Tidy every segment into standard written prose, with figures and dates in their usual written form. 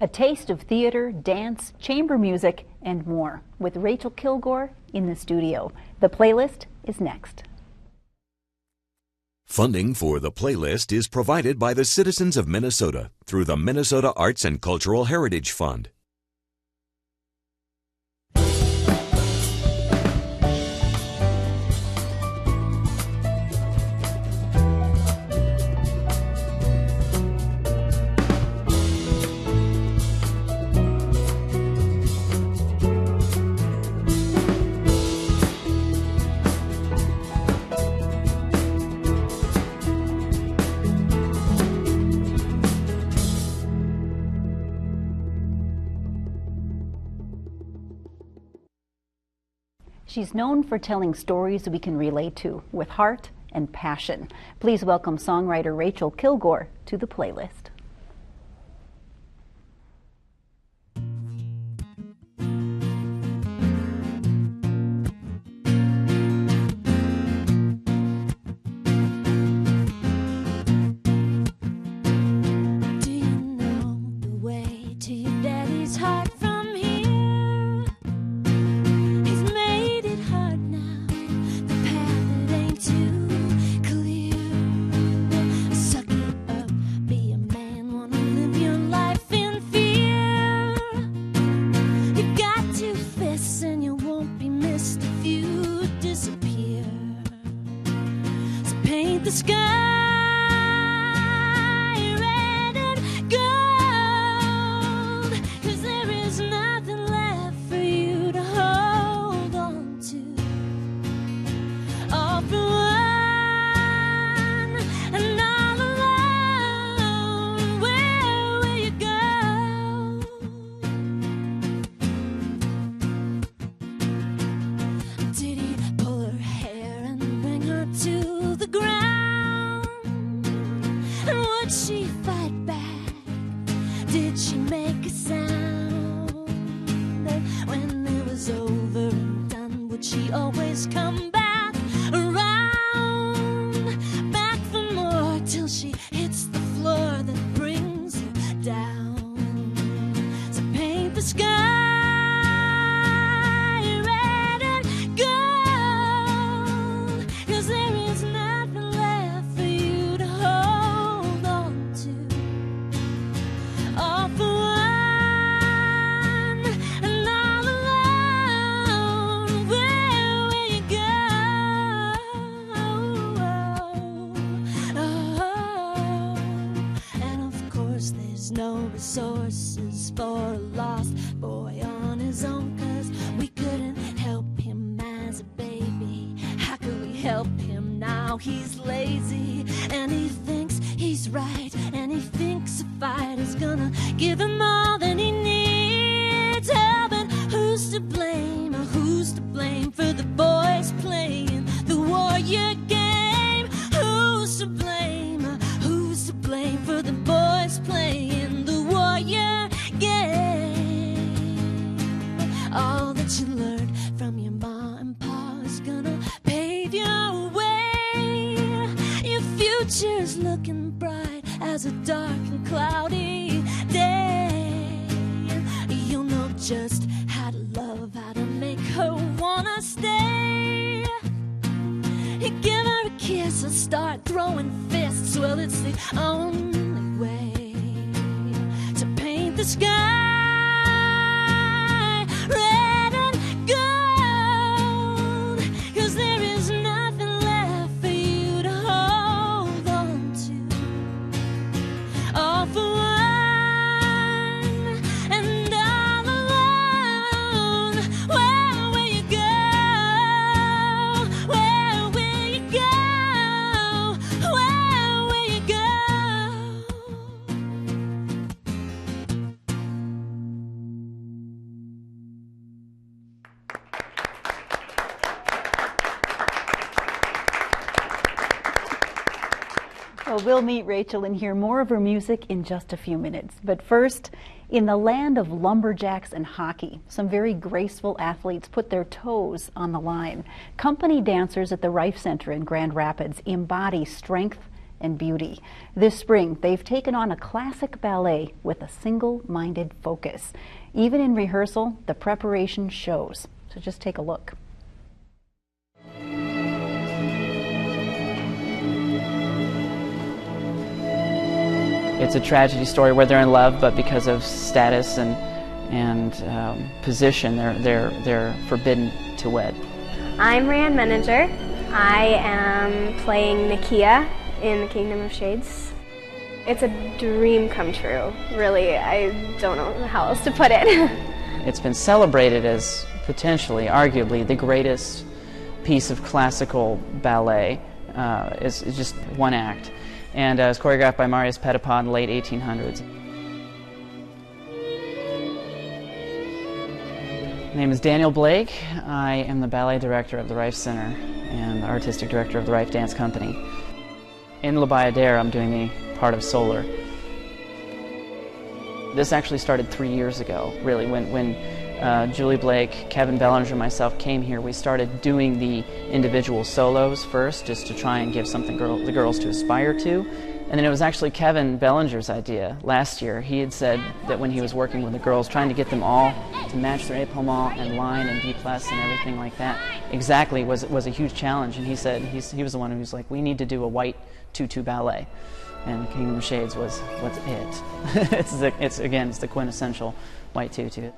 A taste of theater, dance, chamber music, and more with Rachel Kilgore in the studio. The playlist is next. Funding for The Playlist is provided by the citizens of Minnesota through the Minnesota Arts and Cultural Heritage Fund. She's known for telling stories we can relate to with heart and passion. Please welcome songwriter Rachel Kilgore to the playlist. The sky red and gold, 'cause there is nothing left for you to hold on to. All for one and all alone, where will you go? Did he pull her hair and bring her to the ground? Would she fight back? Did she make a sound? And when it was over and done, would she always come back around? Back for more till she hits the floor that brings her down. So paint the sky red and gold, 'cause there is nothing left for you to hold on to. All for one and all alone, where will you go? And of course there's no resources for a lost boy on his own, 'cause we couldn't help him as a baby. How could we help him now? He's lazy and he thinks he's right, and he thinks a fight is gonna give him all that he needs. Oh, but who's to blame, or who's to blame for the boys playing the warrior game? Who's to blame, or who's to blame for the boys playing the warrior game? All that you learned from your ma and pa is gonna pave your way. Your future's looking bright as a dark and cloudy day. You'll know just how to love, how to make her wanna stay. You give her a kiss or start throwing fists. Well, it's the only way to paint the sky red and gold, 'cause there is nothing left for you to hold on to. All for one and all alone, where will you go? Where will you go? Where will you go? Well, we'll meet Rachel and hear more of her music in just a few minutes. But first, in the land of lumberjacks and hockey, some very graceful athletes put their toes on the line. Company dancers at the Reif Center in Grand Rapids embody strength and beauty. This spring, they've taken on a classic ballet with a single-minded focus. Even in rehearsal, the preparation shows. So just take a look. It's a tragedy story where they're in love, but because of status and position, they're forbidden to wed. I'm Rand Menninger. I am playing Nakia in The Kingdom of Shades. It's a dream come true, really. I don't know how else to put it. It's been celebrated as potentially, arguably, the greatest piece of classical ballet. It's just one act. And it was choreographed by Marius Petipa in the late 1800s. My name is Daniel Blake. I am the ballet director of the Reif Center and the artistic director of the Reif Dance Company. In Bayadere, I'm doing the part of Solar. This actually started 3 years ago, really, when Julie Blake, Kevin Bellinger, and myself came here. We started doing the individual solos first, just to try and give something the girls to aspire to. And then it was actually Kevin Bellinger's idea last year. He had said that when he was working with the girls, trying to get them all to match their épaulement and line and déplace and everything like that, exactly was a huge challenge. And he said he was the one who was like, we need to do a white tutu ballet. And The Kingdom of Shades was it. it's the quintessential white tutu.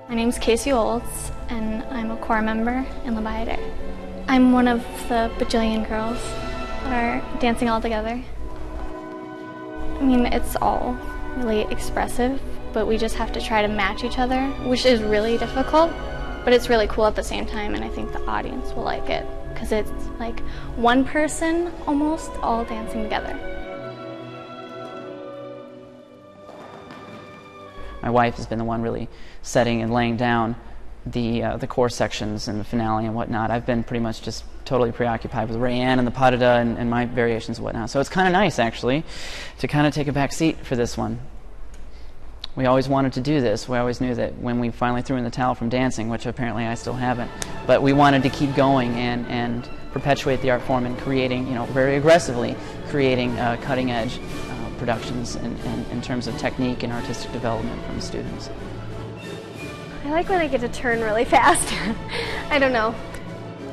My name's Casey Olds, and I'm a corps member in La Bayadere. I'm one of the bajillion girls that are dancing all together. I mean, it's all really expressive, but we just have to try to match each other, which is really difficult, but it's really cool at the same time, and I think the audience will like it, because it's like one person almost all dancing together. My wife has been the one really setting and laying down the core sections and the finale and whatnot. I've been pretty much just totally preoccupied with Rayanne and the pas de deux and my variations and whatnot. So it's kind of nice, actually, to kind of take a back seat for this one. We always wanted to do this. We always knew that when we finally threw in the towel from dancing, which apparently I still haven't, but we wanted to keep going and perpetuate the art form and creating, very aggressively creating cutting-edge productions in terms of technique and artistic development from the students. I like when I get to turn really fast. I don't know.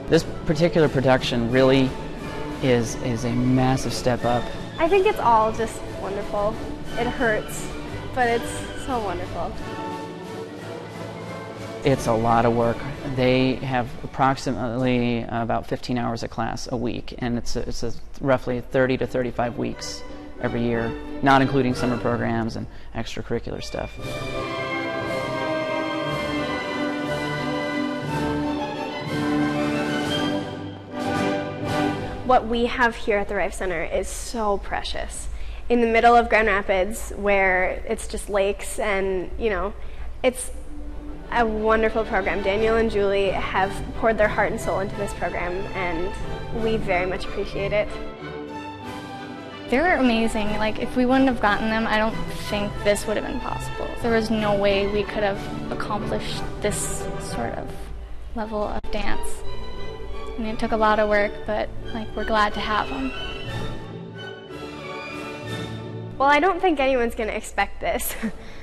This particular production really is a massive step up. I think it's all just wonderful. It hurts, but it's so wonderful. It's a lot of work. They have approximately about 15 hours of class a week, and it's roughly 30 to 35 weeks every year, not including summer programs and extracurricular stuff. What we have here at the Reif Center is so precious. In the middle of Grand Rapids, where it's just lakes and, it's a wonderful program. Daniel and Julie have poured their heart and soul into this program, and we very much appreciate it. They were amazing. Like, if we wouldn't have gotten them, I don't think this would have been possible. There was no way we could have accomplished this sort of level of dance. And it took a lot of work, but we're glad to have them. Well, I don't think anyone's going to expect this.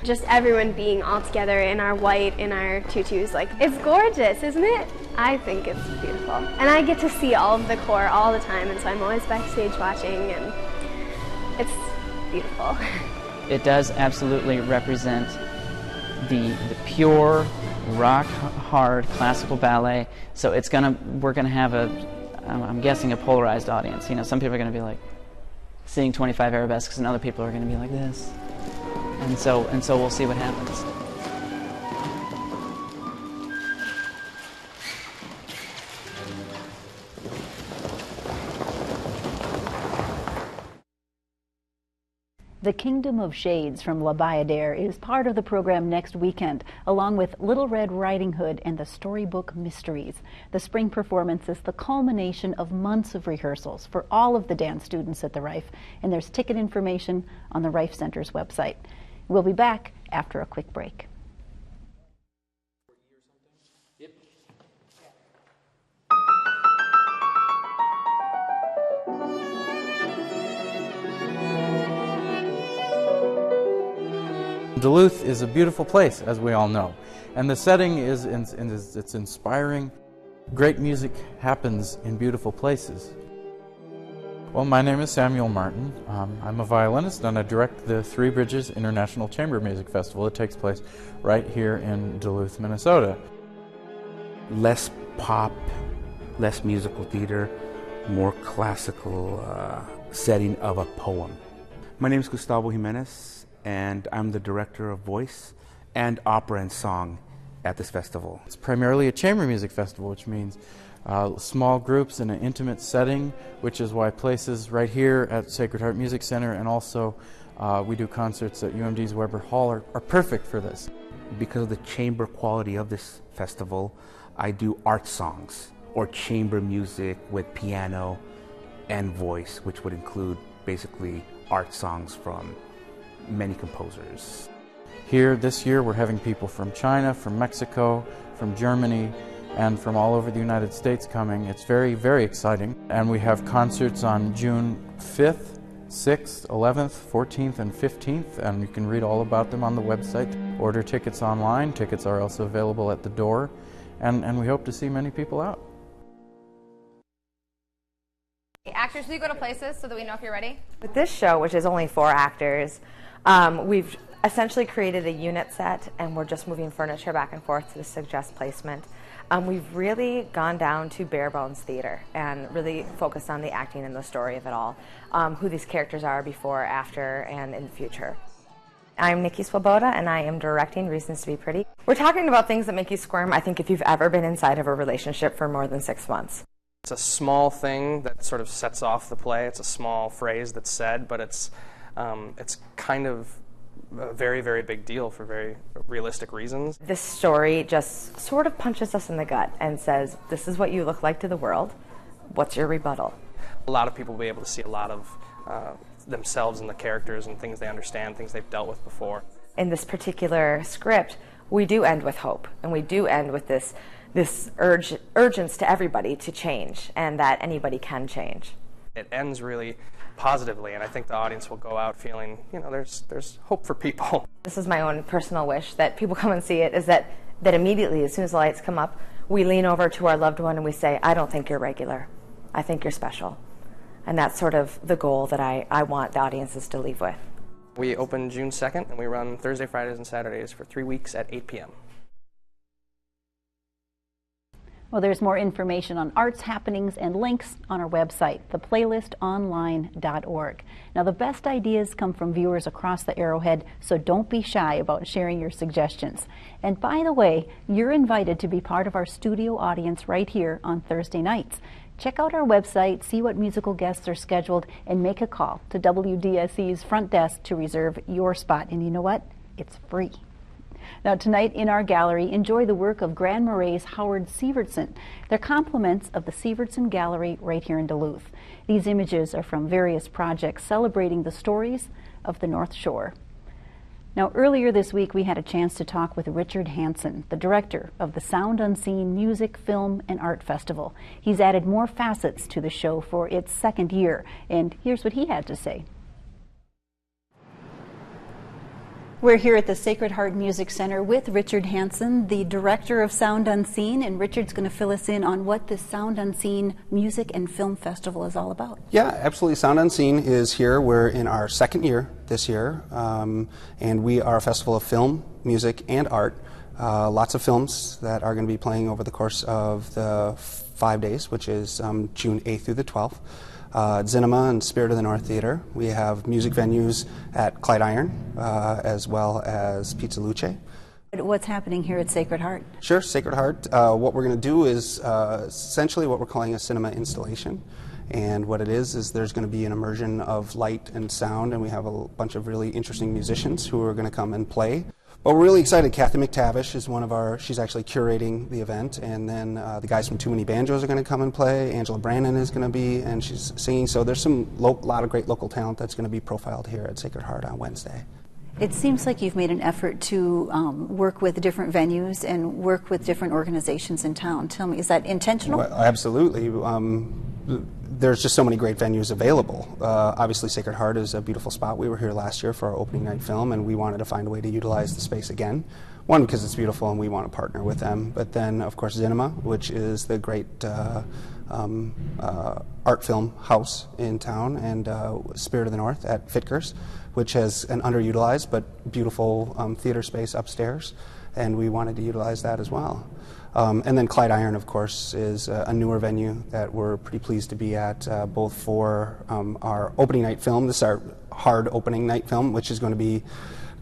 Just everyone being all together in our white, in our tutus, it's gorgeous, isn't it? I think it's beautiful. And I get to see all of the corps all the time, and so I'm always backstage watching, and it's beautiful. It does absolutely represent the pure, rock-hard classical ballet. So we're gonna have I'm guessing a polarized audience. Some people are gonna be like seeing 25 arabesques, and other people are gonna be like this. And so we'll see what happens. The Kingdom of Shades from La Bayadere is part of the program next weekend, along with Little Red Riding Hood and the Storybook Mysteries. The spring performance is the culmination of months of rehearsals for all of the dance students at the Reif, and there's ticket information on the Reif Center's website. We'll be back after a quick break. Duluth is a beautiful place, as we all know, and the setting it's inspiring. Great music happens in beautiful places. Well, my name is Samuel Martin. I'm a violinist and I direct the Three Bridges International Chamber Music Festival. It takes place right here in Duluth, Minnesota. Less pop, less musical theater, more classical setting of a poem. My name is Gustavo Jimenez and I'm the director of voice and opera and song at this festival. It's primarily a chamber music festival, which means small groups in an intimate setting, which is why places right here at Sacred Heart Music Center and also we do concerts at UMD's Weber Hall are perfect for this. Because of the chamber quality of this festival, I do art songs or chamber music with piano and voice, which would include basically art songs from many composers. Here this year we're having people from China, from Mexico, from Germany, and from all over the United States coming. It's very, very exciting. And we have concerts on June 5th, 6th, 11th, 14th, and 15th, and you can read all about them on the website. Order tickets online. Tickets are also available at the door, and we hope to see many people out. Actors, will you go to places so that we know if you're ready? With this show, which is only 4 actors, we've essentially created a unit set, and we're just moving furniture back and forth to suggest placement. We've really gone down to bare bones theater and really focused on the acting and the story of it all, who these characters are before, after, and in the future. I'm Nikki Swoboda, and I am directing Reasons to be Pretty. We're talking about things that make you squirm, I think, if you've ever been inside of a relationship for more than 6 months. It's a small thing that sort of sets off the play. It's a small phrase that's said, but it's kind of a very, very big deal for very realistic reasons. This story just sort of punches us in the gut and says, this is what you look like to the world. What's your rebuttal? A lot of people will be able to see a lot of themselves in the characters and things they understand, things they've dealt with before. In this particular script, we do end with hope, and we do end with this urgence to everybody to change, and that anybody can change. It ends really positively, and I think the audience will go out feeling, you know, there's hope for people. This is my own personal wish, that people come and see it, is that immediately, as soon as the lights come up, we lean over to our loved one and we say, I don't think you're regular. I think you're special. And that's sort of the goal that I want the audiences to leave with. We open June 2nd, and we run Thursday, Fridays, and Saturdays for 3 weeks at 8 p.m. Well, there's more information on arts happenings and links on our website, theplaylistonline.org. Now, the best ideas come from viewers across the Arrowhead, so don't be shy about sharing your suggestions. And by the way, you're invited to be part of our studio audience right here on Thursday nights. Check out our website, see what musical guests are scheduled, and make a call to WDSE's front desk to reserve your spot. And you know what? It's free. Now tonight in our gallery, enjoy the work of Grand Marais' Howard Sievertson. They're compliments of the Sievertson Gallery right here in Duluth. These images are from various projects celebrating the stories of the North Shore. Now earlier this week we had a chance to talk with Richard Hansen, the director of the Sound Unseen Music, Film, and Art Festival. He's added more facets to the show for its 2nd year, and here's what he had to say. We're here at the Sacred Heart Music Center with Richard Hansen, the director of Sound Unseen, and Richard's going to fill us in on what this Sound Unseen Music and Film Festival is all about. Yeah, absolutely. Sound Unseen is here. We're in our 2nd year this year, and we are a festival of film, music, and art. Lots of films that are going to be playing over the course of the 5 days, which is June 8th through the 12th. Zinema and Spirit of the North Theater. We have music venues at Clad as well as Pizza Luce. What's happening here at Sacred Heart? Sure, Sacred Heart. What we're going to do is essentially what we're calling a cinema installation. And what it is there's going to be an immersion of light and sound, and we have a bunch of really interesting musicians who are going to come and play. But we're really excited. Kathy McTavish is she's actually curating the event, and then the guys from Too Many Banjos are going to come and play. Angela Brandon is going to be, and she's singing. So there's a lot of great local talent that's going to be profiled here at Sacred Heart on Wednesday. It seems like you've made an effort to work with different venues and work with different organizations in town. Tell me, is that intentional? Well, absolutely. there's just so many great venues available. Obviously, Sacred Heart is a beautiful spot. We were here last year for our opening night film, and we wanted to find a way to utilize the space again. One, because it's beautiful and we want to partner with them, but then, of course, Cinema, which is the great art film house in town, and Spirit of the North at Fitkers, which has an underutilized but beautiful theater space upstairs, and we wanted to utilize that as well. And then Clyde Iron, of course, is a newer venue that we're pretty pleased to be at, both for our opening night film. This is our hard opening night film, which is going to be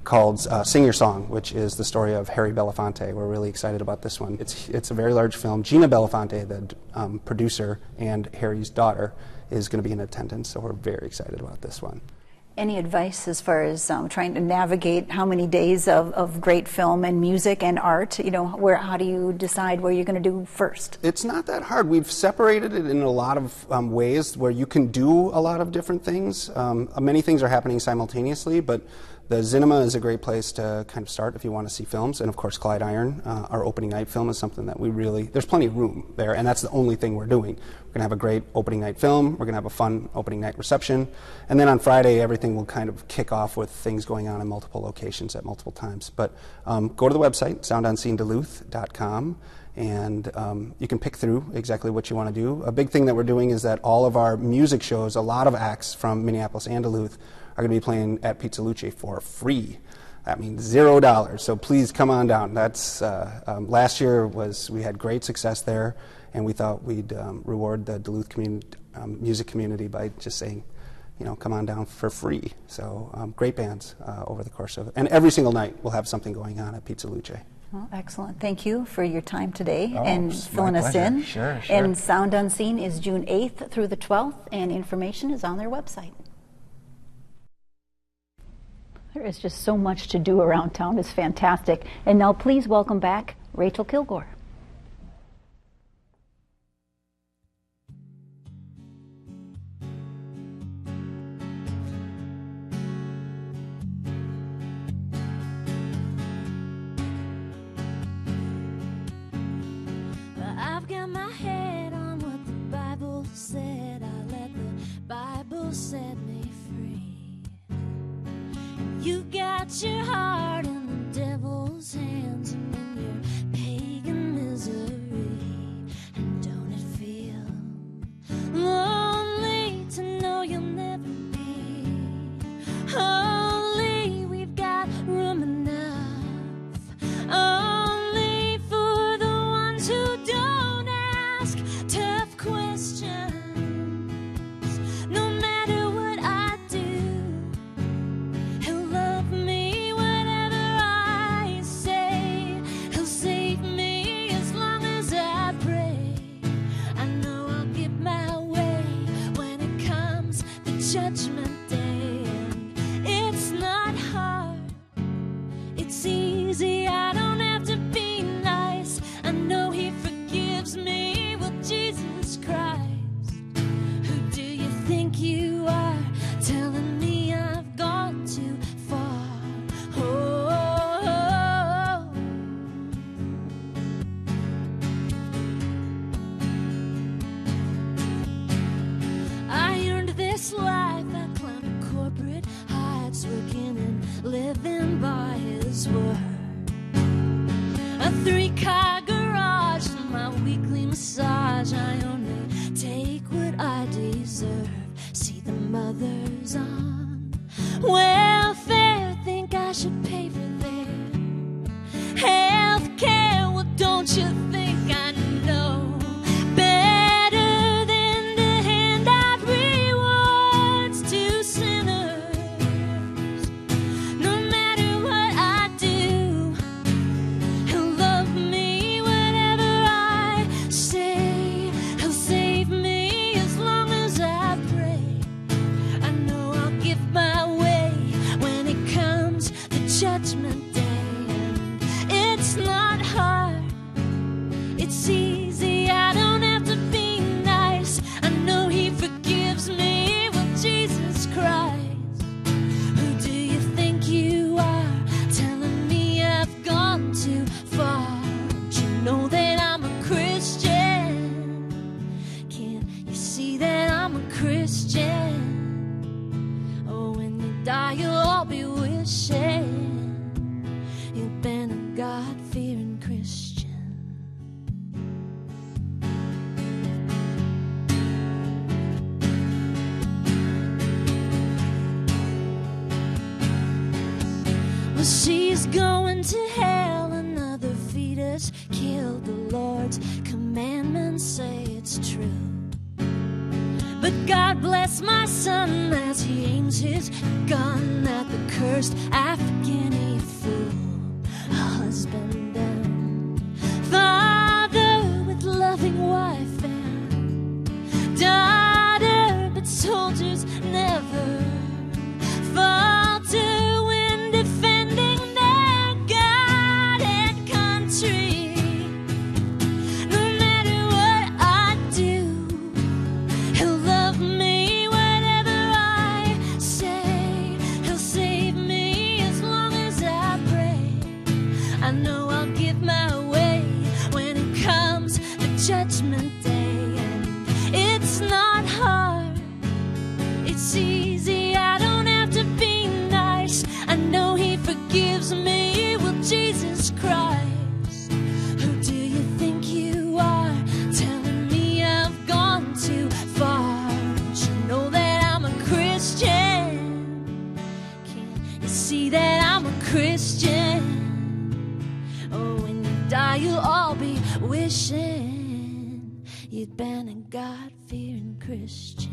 called Sing Your Song, which is the story of Harry Belafonte. We're really excited about this one. It's a very large film. Gina Belafonte, the producer, and Harry's daughter, is going to be in attendance, so we're very excited about this one. Any advice as far as trying to navigate how many days of great film and music and art? You know, how do you decide where you're going to do first? It's not that hard. We've separated it in a lot of ways where you can do a lot of different things. Many things are happening simultaneously, but the Cinema is a great place to kind of start if you want to see films. And of course, Clyde Iron, our opening night film, is something that there's plenty of room there, and that's the only thing we're doing. We're going to have a great opening night film, we're going to have a fun opening night reception, and then on Friday, everything will kind of kick off with things going on in multiple locations at multiple times. But go to the website, soundonscene-duluth.com, and you can pick through exactly what you want to do. A big thing that we're doing is that all of our music shows, a lot of acts from Minneapolis and Duluth, are going to be playing at Pizza Luce for free. That means $0. So please come on down. That's last year we had great success there, and we thought we'd reward the Duluth music community by just saying, you know, come on down for free. So great bands over the course of it, and every single night we'll have something going on at Pizza Luce. Well, excellent. Thank you for your time today and filling us in. Sure. And Sound Unseen is June 8th through the 12th, and information is on their website. There is just so much to do around town. It's fantastic. And now please welcome back Rachel Kilgore. I've got my head on what the Bible said. I let the Bible set me free. You got your heart in the devil's hands and in your pagan misery. And don't it feel lonely to know you'll never be holy? We've got room enough only for the ones who don't ask tough questions. No matter what I do, he'll love me whatever I say. He'll save me as long as I pray. I know I'll get my way when it comes the judgment day. And it's not hard, it's easy. I don't have to be nice. I know he forgives me. Well, Jesus Christ, who do you think you are, telling me I've gone too far? Oh, I earned this life. I climbed corporate heights, working and living by his word. A 3-car garage and my weekly massage. I only take what I deserve. See the mothers on welfare, think I should pay for their health care. Well, don't you think I know better than to hand out rewards to sinners? No matter what I do, he'll love me whatever I say. He'll save me as long as I pray. I know I'll give my way when it comes the going to hell. Another fetus killed. The Lord's commandments say it's true. But God bless my son as he aims his gun at the cursed Afghani fool. Husband and father with loving wife and daughter, but soldiers never falter when defending their God and country. No matter what I do, he'll love me whatever I say. He'll save me as long as I pray. I know I'll give my way when it comes the judgment day. And it's not hard, it's easy. I don't have to be nice. I know he forgives me. Well, Jesus Christ, who do you think you are, telling me I've gone too far? Don't you know that I'm a Christian? Can't you see that I'm a Christian? Oh, when you die, you'll all be wishing you'd been a God-fearing Christian.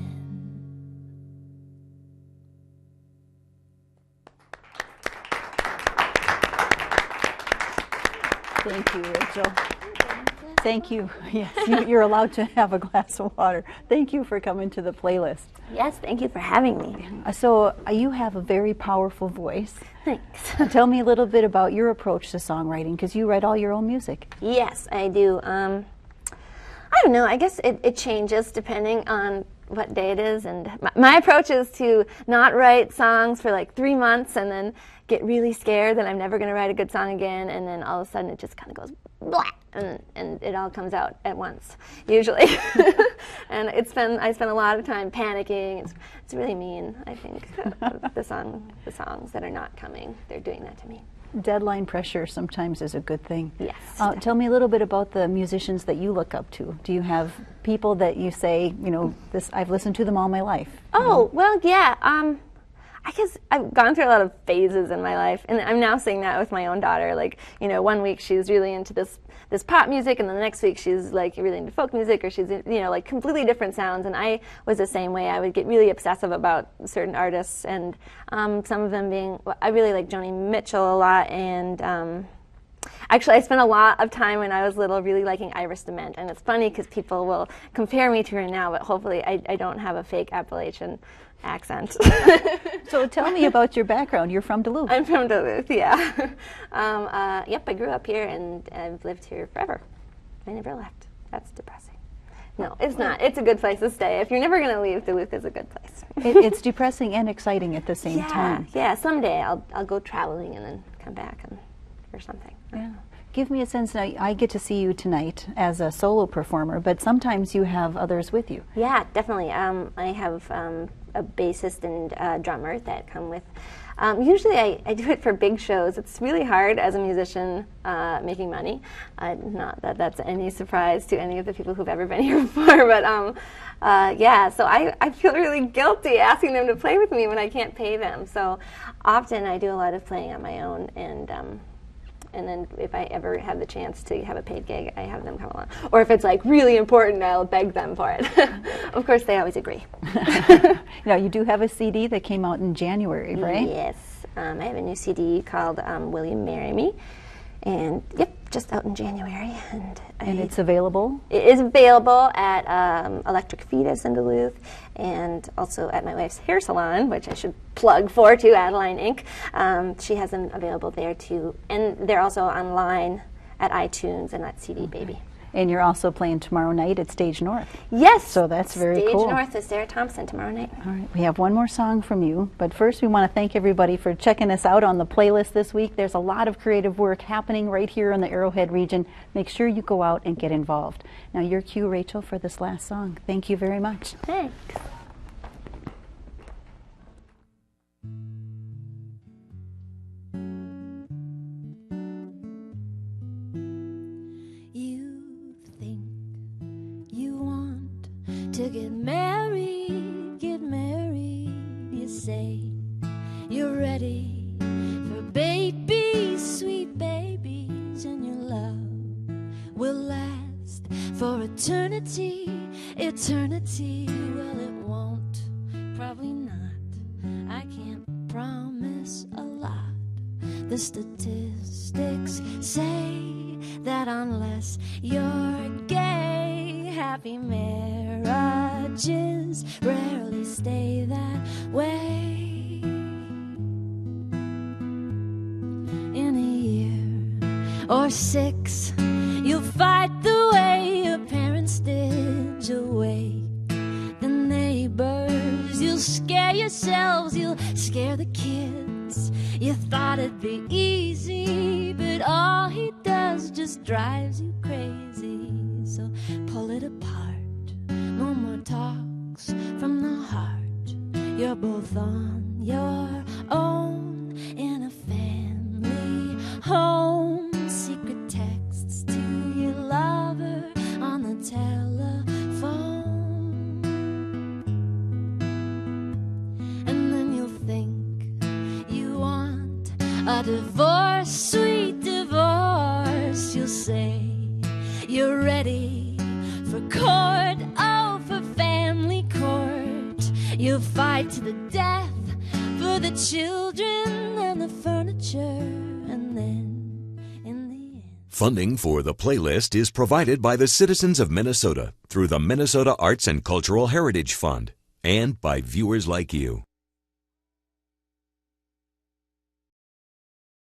Thank you, Rachel. Thank you. Yes, you're allowed to have a glass of water. Thank you for coming to the playlist. Yes, thank you for having me. So you have a very powerful voice. Thanks. Tell me a little bit about your approach to songwriting, because you write all your own music. Yes, I do. I don't know. I guess it changes depending on what day it is. And my approach is to not write songs for like 3 months and then get really scared that I'm never going to write a good song again. And then all of a sudden it just kind of goes blah, and it all comes out at once, usually. And I spend a lot of time panicking. It's really mean, I think, the songs that are not coming. They're doing that to me. Deadline pressure sometimes is a good thing. Yes. Tell me a little bit about the musicians that you look up to. Do you have people that you say, you know, this I've listened to them all my life? Oh, well, yeah. I guess I've gone through a lot of phases in my life, and I'm now seeing that with my own daughter. Like, you know, one week she's really into this pop music, and then the next week she's like really into folk music, or she's, you know, like completely different sounds. And I was the same way. I would get really obsessive about certain artists, and some of them being, I really like Joni Mitchell a lot, and actually, I spent a lot of time when I was little really liking Iris DeMent, and it's funny because people will compare me to her now, but hopefully I don't have a fake Appalachian accent. So tell me about your background. You're from Duluth. I'm from Duluth, yeah. Yep, I grew up here and I've lived here forever. I never left. That's depressing. No, it's not. It's a good place to stay. If you're never going to leave, Duluth is a good place. It's depressing and exciting at the same time. Yeah, someday I'll go traveling and then come back or something. Yeah. Give me a sense. Now, I get to see you tonight as a solo performer, but sometimes you have others with you. Yeah, definitely. I have a bassist and drummer that come with. Usually I do it for big shows. It's really hard as a musician making money. Not that that's any surprise to any of the people who've ever been here before, but yeah, so I feel really guilty asking them to play with me when I can't pay them. So often I do a lot of playing on my own, and then if I ever have the chance to have a paid gig, I have them come along. Or if it's like really important, I'll beg them for it. Of course, they always agree. Now, you do have a CD that came out in January, right? Yes. I have a new CD called Will You Marry Me? And yep, just out in January. And it's available? It is available at Electric Fetus in Duluth, and also at my wife's hair salon, which I should plug for too, Adeline Inc. She has them available there too. And they're also online at iTunes and at CD Baby. And you're also playing tomorrow night at Stage North. Yes. So that's very cool. Stage North is Sarah Thompson tomorrow night. All right. We have one more song from you, but first we want to thank everybody for checking us out on the playlist this week. There's a lot of creative work happening right here in the Arrowhead region. Make sure you go out and get involved. Now, your cue, Rachel, for this last song. Thank you very much. Thanks. To get married, you say you're ready for babies. for eternity, eternity. Well, it won't, probably not. I can't promise a lot. The statistics say that unless you're gay, happy marriages rarely stay that way. In a year or 6, you'll fight the way your parents did. You'll wake the neighbors, you'll scare yourselves, you'll scare the kids. You thought it'd be easy, but all he does just drives you crazy. So pull it apart, no more talks from the heart. You're both on your own in a family home. Secret texts to your lover on the telephone. And then you'll think you want a divorce, sweet divorce. You'll say you're ready for court, oh, for family court. You'll fight to the death for the children and the furniture, and then Funding for the playlist is provided by the citizens of Minnesota through the Minnesota Arts and Cultural Heritage Fund and by viewers like you.